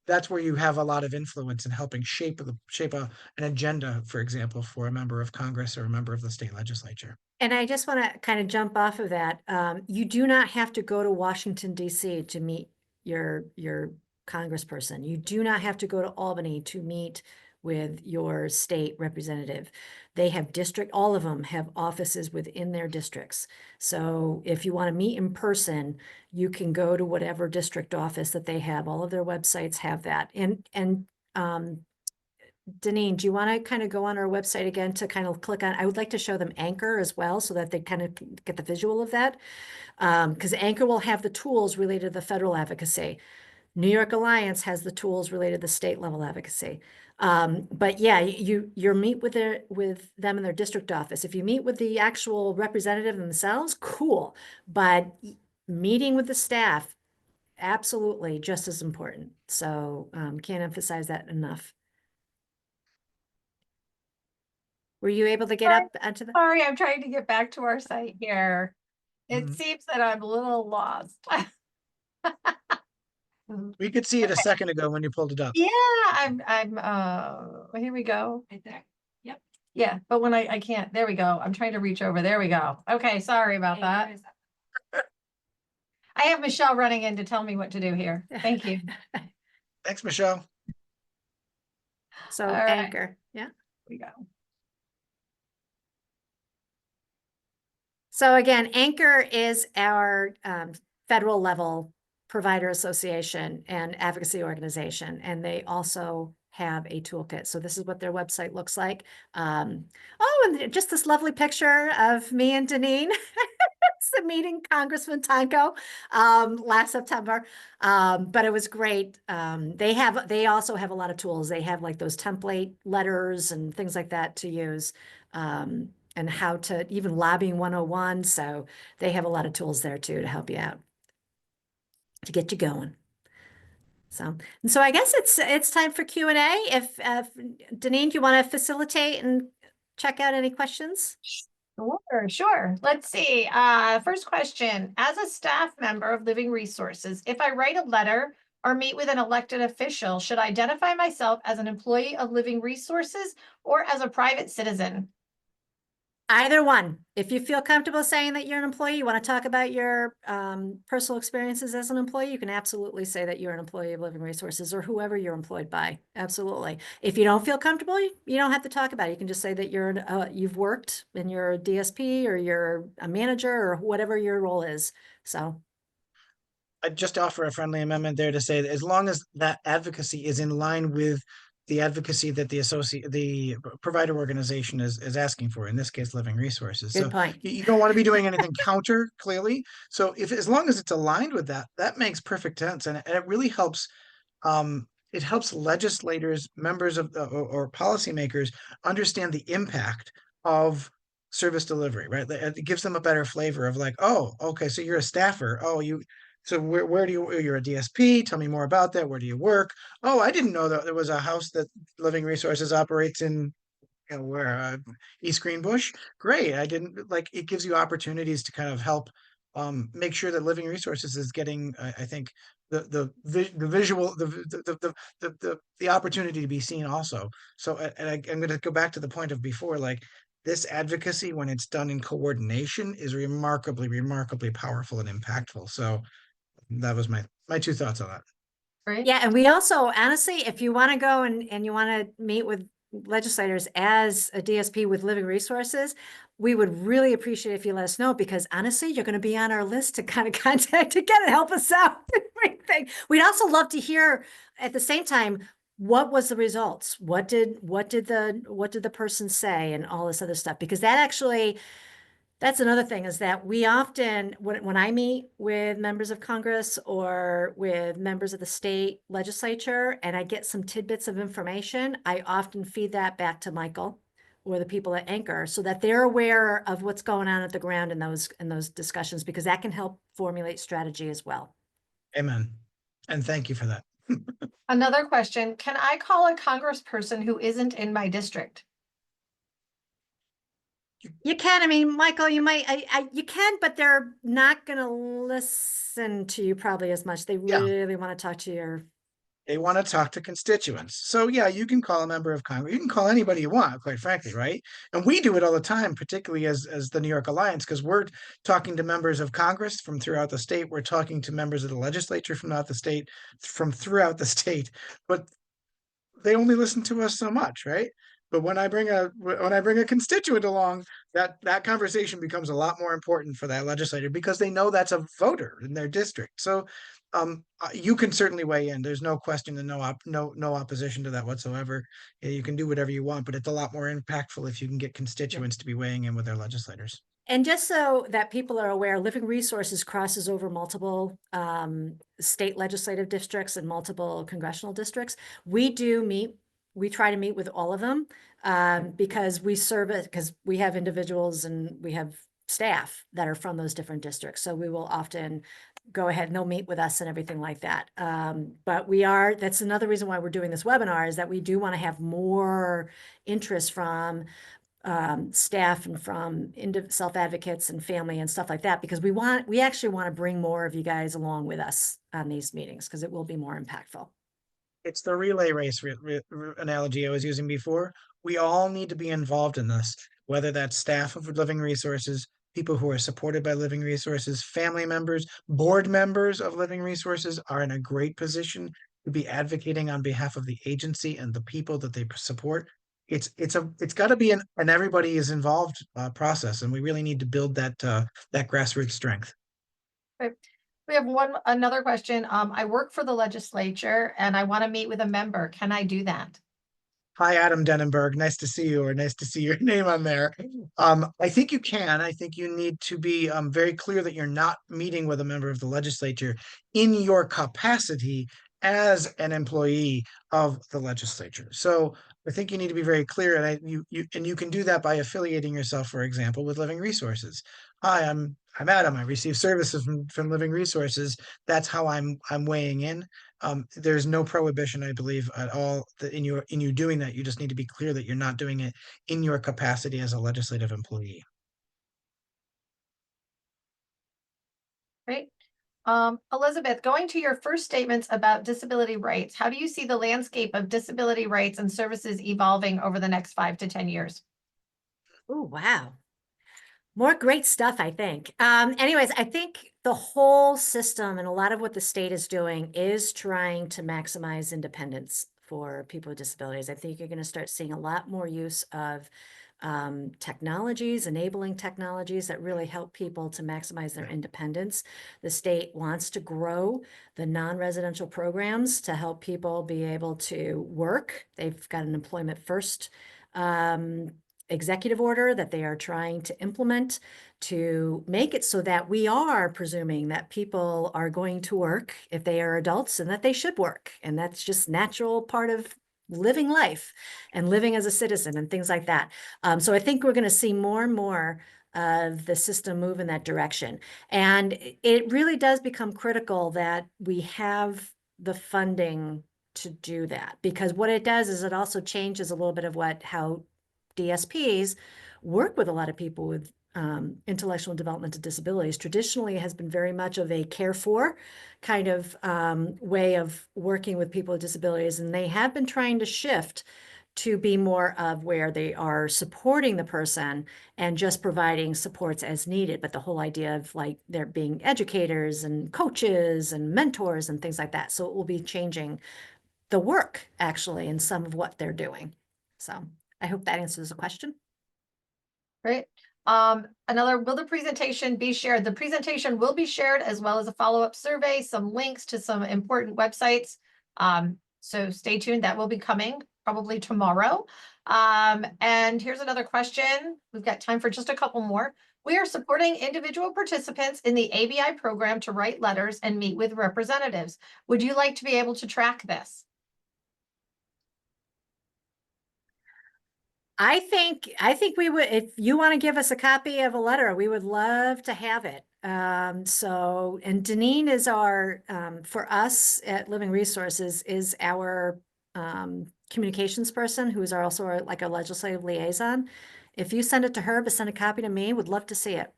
That's where you have a lot of influence in helping shape an agenda, for example, for a member of Congress or a member of the state legislature. And I just want to kind of jump off of that. You do not have to go to Washington, D.C. to meet your congressperson. You do not have to go to Albany to meet with your state representative. They have all of them have offices within their districts. So if you want to meet in person, you can go to whatever district office that they have. All of their websites have that. And Deneen, do you want to kind of go on our website again to kind of click on, I would like to show them Anchor as well so that they kind of get the visual of that. Because Anchor will have the tools related to the federal advocacy. New York Alliance has the tools related to the state level advocacy. But yeah, you meet with them in their district office. If you meet with the actual representative themselves, cool. But meeting with the staff, absolutely just as important. So can't emphasize that enough. Were you able to get up onto the? Sorry, I'm trying to get back to our site here. It seems that I'm a little lost. We could see it a second ago when you pulled it up. Yeah, here we go. Right there. Yep. Yeah, but when I can't, there we go. I'm trying to reach over. There we go. Okay, sorry about that. I have Michelle running in to tell me what to do here. Thank you. Thanks, Michelle. So All right. Anchor, yeah. Here we go. So again, Anchor is our federal level provider association and advocacy organization, and they also have a toolkit. So this is what their website looks like. Oh, and just this lovely picture of me and Deneen. It's meeting Congressman Tonko last September. But it was great. They also have a lot of tools. They have like those template letters and things like that to use. And how to even lobbying 101. So they have a lot of tools there too to help you out, to get you going. So I guess it's time for Q&A. If Deneen, do you want to facilitate and check out any questions? Sure. Let's see. First question. As a staff member of Living Resources, if I write a letter or meet with an elected official, should I identify myself as an employee of Living Resources or as a private citizen? Either one. If you feel comfortable saying that you're an employee, you want to talk about your personal experiences as an employee, you can absolutely say that you're an employee of Living Resources or whoever you're employed by. Absolutely. If you don't feel comfortable, you don't have to talk about it. You can just say that you've worked and you're a DSP or you're a manager or whatever your role is. So I'd just offer a friendly amendment there to say that as long as that advocacy is in line with the advocacy that the provider organization is asking for, in this case, Living Resources. good So point. you don't want to be doing anything counter, clearly. So as long as it's aligned with that, that makes perfect sense. And it really helps it helps legislators, members of or policymakers understand the impact of service delivery, right? It gives them a better flavor of like, oh, okay, so you're a staffer. Oh, so where do you're a DSP? Tell me more about that. Where do you work? Oh, I didn't know that there was a house that Living Resources operates in, where East Greenbush. Great. I didn't like it gives you opportunities to kind of help make sure that Living Resources is getting, I think, the visual the opportunity to be seen also. So I'm going to go back to the point of before, like this advocacy, when it's done in coordination, is remarkably powerful and impactful. So that was my two thoughts on that. Right? Yeah, and we also, honestly, if you want to go and you want to meet with legislators as a DSP with Living Resources, we would really appreciate if you let us know, because honestly, you're going to be on our list to kind of contact again and help us out. We'd also love to hear at the same time, what was the results? What did the person say and all this other stuff? Because that's another thing, is that we often, when I meet with members of Congress or with members of the state legislature and I get some tidbits of information, I often feed that back to Michael or the people at Anchor so that they're aware of what's going on at the ground in those discussions, because that can help formulate strategy as well. Amen. And thank you for that. Another question. Can I call a congressperson who isn't in my district? You can. I mean, Michael, you might, you can, but they're not going to listen to you probably as much. They Yeah. really want to talk to your. They want to talk to constituents. So yeah, you can call a member of Congress. You can call anybody you want, quite frankly, right? And we do it all the time, particularly as the New York Alliance, because we're talking to members of Congress from throughout the state. We're talking to members of the legislature from throughout the state. But they only listen to us so much, right? But when I bring a constituent along, that conversation becomes a lot more important for that legislator, because they know that's a voter in their district. So you can certainly weigh in. There's no question and no opposition to that whatsoever. You can do whatever you want, but it's a lot more impactful if you can get constituents to be weighing in with their legislators. And just so that people are aware, Living Resources crosses over multiple state legislative districts and multiple congressional districts. We try to meet with all of them because we have individuals and we have staff that are from those different districts. So we will often go ahead and they'll meet with us and everything like that. But that's another reason why we're doing this webinar, is that we do want to have more interest from staff and from self-advocates and family and stuff like that, because we actually want to bring more of you guys along with us on these meetings, because it will be more impactful. It's the relay race analogy I was using before. We all need to be involved in this, whether that's staff of Living Resources, people who are supported by Living Resources, family members, board members of Living Resources are in a great position to be advocating on behalf of the agency and the people that they support. It's got to be an everybody is involved process, and we really need to build that grassroots strength. Right. We have another question. I work for the legislature and I want to meet with a member. Can I do that? Hi, Adam Denenberg. Nice to see you, or nice to see your name on there. I think you can. I think you need to be very clear that you're not meeting with a member of the legislature in your capacity as an employee of the legislature. So I think you need to be very clear, and you can do that by affiliating yourself, for example, with Living Resources. Hi, I'm Adam. I receive services from Living Resources. That's how I'm weighing in. There's no prohibition, I believe, at all that in you doing that. You just need to be clear that you're not doing it in your capacity as a legislative employee. Great. Elizabeth, going to your first statements about disability rights, how do you see the landscape of disability rights and services evolving over the next 5 to 10 years? Oh, wow. More great stuff, I think. Anyways, I think the whole system and a lot of what the state is doing is trying to maximize independence for people with disabilities. I think you're going to start seeing a lot more use of technologies, enabling technologies that really help people to maximize their independence. The state wants to grow the non-residential programs to help people be able to work. They've got an employment first executive order that they are trying to implement to make it so that we are presuming that people are going to work if they are adults and that they should work. And that's just natural part of living life and living as a citizen and things like that. So I think we're going to see more and more of the system move in that direction. And it really does become critical that we have the funding to do that, because what it does is it also changes a little bit of how DSPs work with a lot of people with intellectual and developmental disabilities. Traditionally has been very much of a care for kind of way of working with people with disabilities. And they have been trying to shift to be more of where they are supporting the person and just providing supports as needed. But the whole idea of like there being educators and coaches and mentors and things like that. So it will be changing the work actually in some of what they're doing. So I hope that answers the question. Great. Will the presentation be shared? The presentation will be shared as well as a follow-up survey, some links to some important websites. So stay tuned. That will be coming probably tomorrow. And here's another question. We've got time for just a couple more. We are supporting individual participants in the ABI program to write letters and meet with representatives. Would you like to be able to track this? I think we would, if you want to give us a copy of a letter, we would love to have it. And Deneen is our, for us at Living Resources, is our communications person, who's also like a legislative liaison. If you send it to her, but send a copy to me, would love to see it.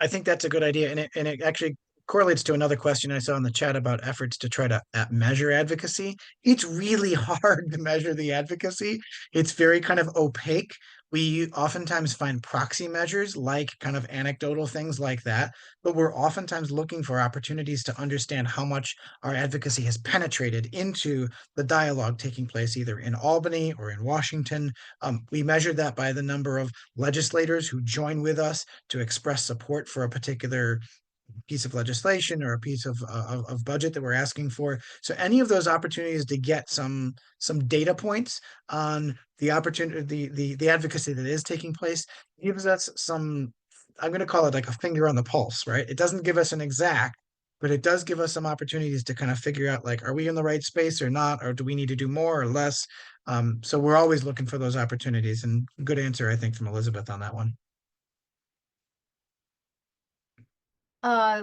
I think that's a good idea, and it actually correlates to another question I saw in the chat about efforts to try to measure advocacy. It's really hard to measure the advocacy. It's very kind of opaque. We oftentimes find proxy measures like kind of anecdotal things like that, but we're oftentimes looking for opportunities to understand how much our advocacy has penetrated into the dialogue taking place either in Albany or in Washington. We measured that by the number of legislators who join with us to express support for a particular piece of legislation or a piece of budget that we're asking for. So any of those opportunities to get some data points on the opportunity, the advocacy that is taking place gives us some, I'm going to call it like a finger on the pulse, right? It doesn't give us an exact, but it does give us some opportunities to kind of figure out like, are we in the right space or not, or do we need to do more or less? So we're always looking for those opportunities, and good answer, I think, from Elizabeth on that one.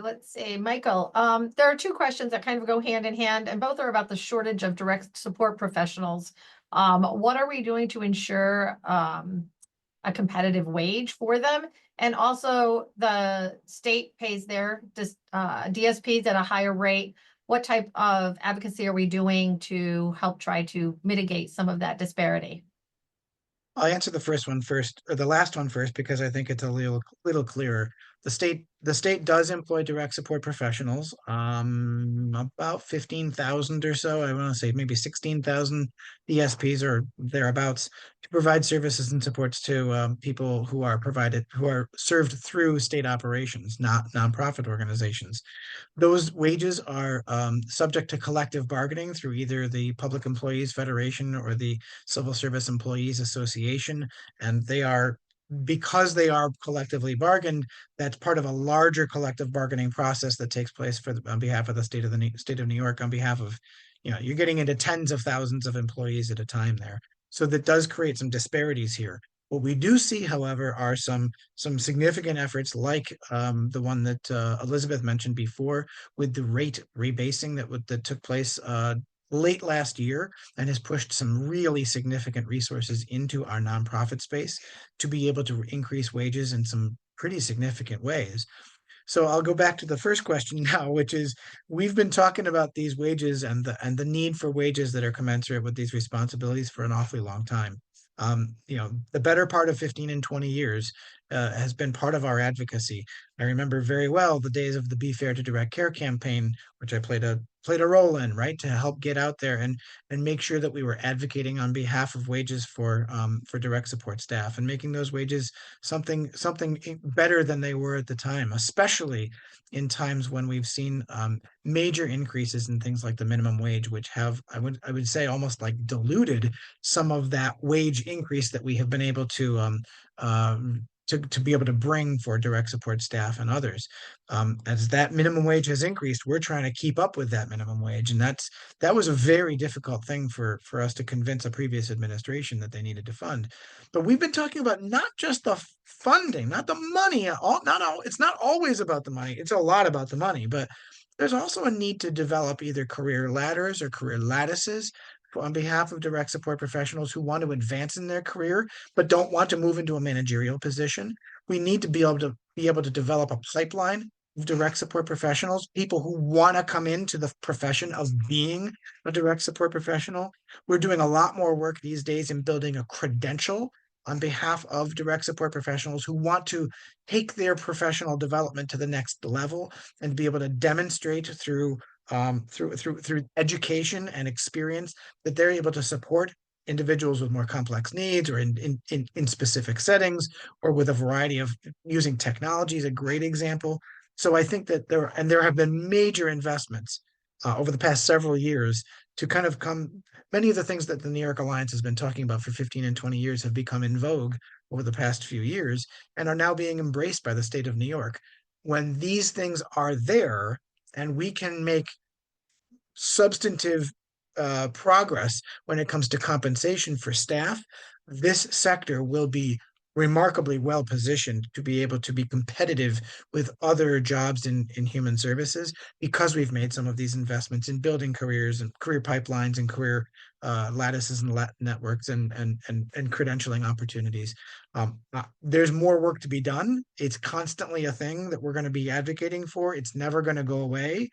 Let's see, Michael, there are two questions that kind of go hand in hand, and both are about the shortage of direct support professionals. What are we doing to ensure a competitive wage for them? And also the state pays their DSPs at a higher rate. What type of advocacy are we doing to help try to mitigate some of that disparity? I'll answer the first one first, or the last one first, because I think it's a little clearer. the state does employ direct support professionals, about 15,000 or so. I want to say maybe 16,000 DSPs or thereabouts, to provide services and supports to people who are served through state operations, not nonprofit organizations. Those wages are subject to collective bargaining through either the Public Employees Federation or the Civil Service Employees Association, and because they are collectively bargained, that's part of a larger collective bargaining process that takes place on behalf of the state of New York, on behalf of, you're getting into tens of thousands of employees at a time there. So that does create some disparities here. What we do see, however, are some significant efforts like the one that Elizabeth mentioned before, with the rate rebasing that took place late last year, and has pushed some really significant resources into our nonprofit space to be able to increase wages in some pretty significant ways. So I'll go back to the first question now, which is, we've been talking about these wages and the need for wages that are commensurate with these responsibilities for an awfully long time. The better part of 15 and 20 years has been part of our advocacy. I remember very well the days of the Be Fair to Direct Care campaign, which I played a role in, right, to help get out there and make sure that we were advocating on behalf of wages for direct support staff, and making those wages something better than they were at the time, especially in times when we've seen major increases in things like the minimum wage, which have, I would say, almost like diluted some of that wage increase that we have been able to be able to bring for direct support staff and others. As that minimum wage has increased, we're trying to keep up with that minimum wage, and that was a very difficult thing for us to convince a previous administration that they needed to fund. But we've been talking about not just the funding, not the money. It's not always about the money. It's a lot about the money, but there's also a need to develop either career ladders or career lattices on behalf of direct support professionals who want to advance in their career but don't want to move into a managerial position. We need to be able to develop a pipeline of direct support professionals, people who want to come into the profession of being a direct support professional. We're doing a lot more work these days in building a credential on behalf of direct support professionals who want to take their professional development to the next level and be able to demonstrate through education and experience that they're able to support individuals with more complex needs, or in specific settings, or with a variety of using technology is a great example. So I think that there have been major investments over the past several years to kind of many of the things that the New York Alliance has been talking about for 15 and 20 years have become in vogue over the past few years and are now being embraced by the state of New York. When these things are there and we can make substantive progress when it comes to compensation for staff, this sector will be remarkably well positioned to be able to be competitive with other jobs in human services, because we've made some of these investments in building careers and career pipelines and career lattices and networks and credentialing opportunities. There's more work to be done. It's constantly a thing that we're going to be advocating for. It's never going to go away,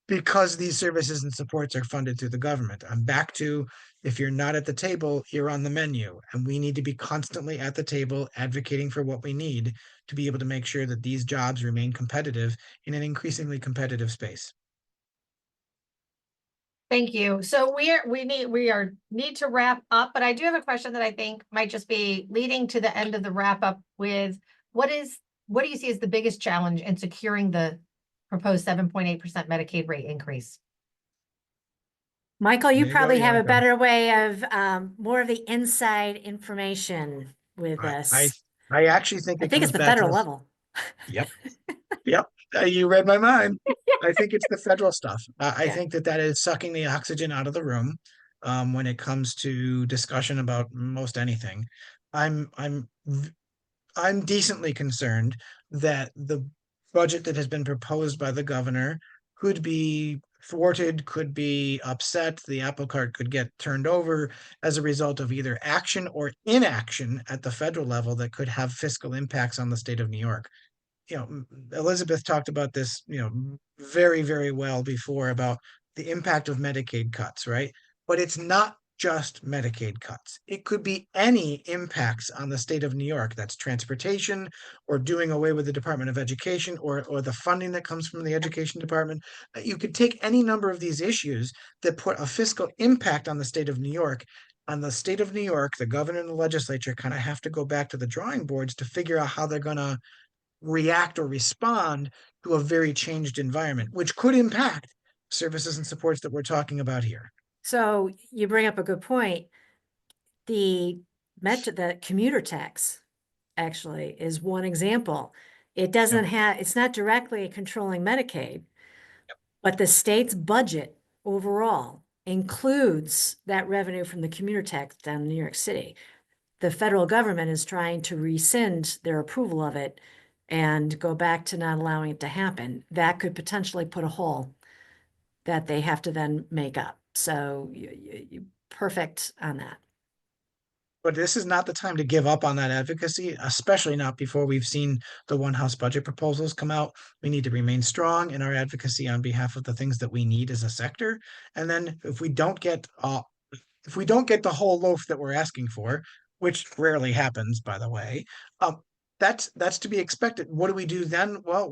because these services and supports are funded through the government. I'm back to, if you're not at the table, you're on the menu, and we need to be constantly at the table advocating for what we need to be able to make sure that these jobs remain competitive in an increasingly competitive space. Thank you. So we need to wrap up, but I do have a question that I think might just be leading to the end of the wrap up with what do you see as the biggest challenge in securing the proposed 7.8% Medicaid rate increase? Michael, you There you go, probably have a Yoko. better way of more of the inside information with I this. I actually think I it think comes it's the back to federal this. level. Yep. Yep. You read my mind. I think it's the federal stuff. I Yeah. think that is sucking the oxygen out of the room when it comes to discussion about most anything. I'm I'm I'm decently concerned that the budget that has been proposed by the governor could be thwarted, could be upset. The apple cart could get turned over as a result of either action or inaction at the federal level that could have fiscal impacts on the state of New York. Elizabeth talked about this, very, very well before, about the impact of Medicaid cuts, right? But it's not just Medicaid cuts. It could be any impacts on the state of New York. That's transportation, or doing away with the Department of Education, or the funding that comes from the Education Department. You could take any number of these issues that put a fiscal impact on the state of New York. On the state of New York, the governor and the legislature kind of have to go back to the drawing boards to figure out how they're going to react or respond to a very changed environment, which could impact services and supports that we're talking about here. So you bring up a good point. The commuter tax actually is one example. It doesn't have, it's not directly controlling Medicaid, but the state's budget overall includes that revenue from the commuter tax down in New York City. The federal government is trying to rescind their approval of it and go back to not allowing it to happen. That could potentially put a hole that they have to then make up. So you perfect on that. But this is not the time to give up on that advocacy, especially not before we've seen the one House budget proposals come out. We need to remain strong in our advocacy on behalf of the things that we need as a sector. And then if we don't get the whole loaf that we're asking for, which rarely happens, by the way, that's to be expected. What do we do then? Well,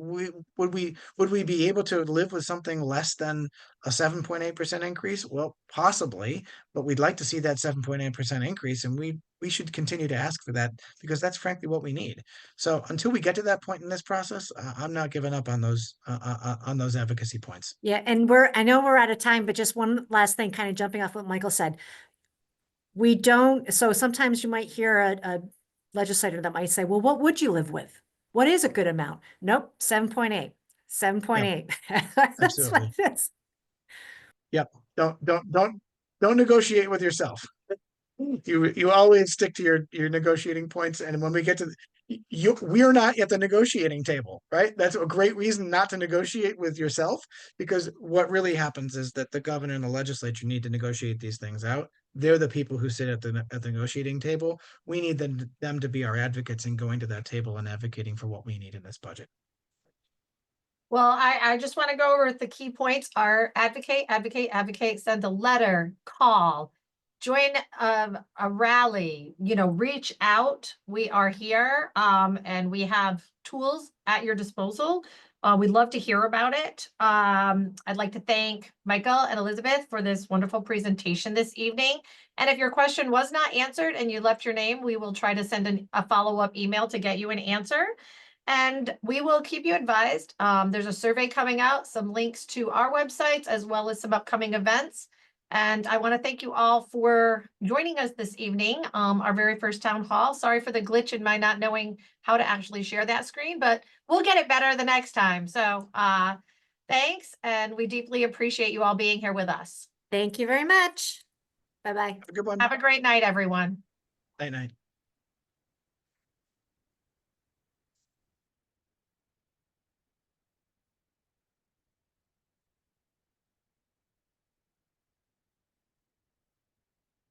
would we be able to live with something less than a 7.8% increase? Well, possibly, but we'd like to see that 7.8% increase, and we should continue to ask for that, because that's frankly what we need. So until we get to that point in this process, I'm not giving up on those advocacy points. Yeah, and I know we're out of time, but just one last thing, kind of jumping off what Michael said. So sometimes you might hear a legislator that might say, well, what would you live with? What is a good amount? Nope, 7.8, 7.8. Absolutely. Yep. Don't negotiate with yourself. You always stick to your negotiating points, and when we get to we're not at the negotiating table, right? That's a great reason not to negotiate with yourself, because what really happens is that the governor and the legislature need to negotiate these things out. They're the people who sit at the negotiating table. We need them to be our advocates in going to that table and advocating for what we need in this budget. Well, I just want to go over the key points are advocate, send a letter, call, join a rally, reach out. We are here and we have tools at your disposal. We'd love to hear about it. I'd like to thank Michael and Elizabeth for this wonderful presentation this evening. And if your question was not answered and you left your name, we will try to send a follow-up email to get you an answer. And we will keep you advised. There's a survey coming out, some links to our websites, as well as some upcoming events. And I want to thank you all for joining us this evening, our very first town hall. Sorry for the glitch in my not knowing how to actually share that screen, but we'll get it better the next time. So thanks, and we deeply appreciate you all being here with us. Thank you very much. Bye-bye. Have a good one. Have a great night, everyone. Night.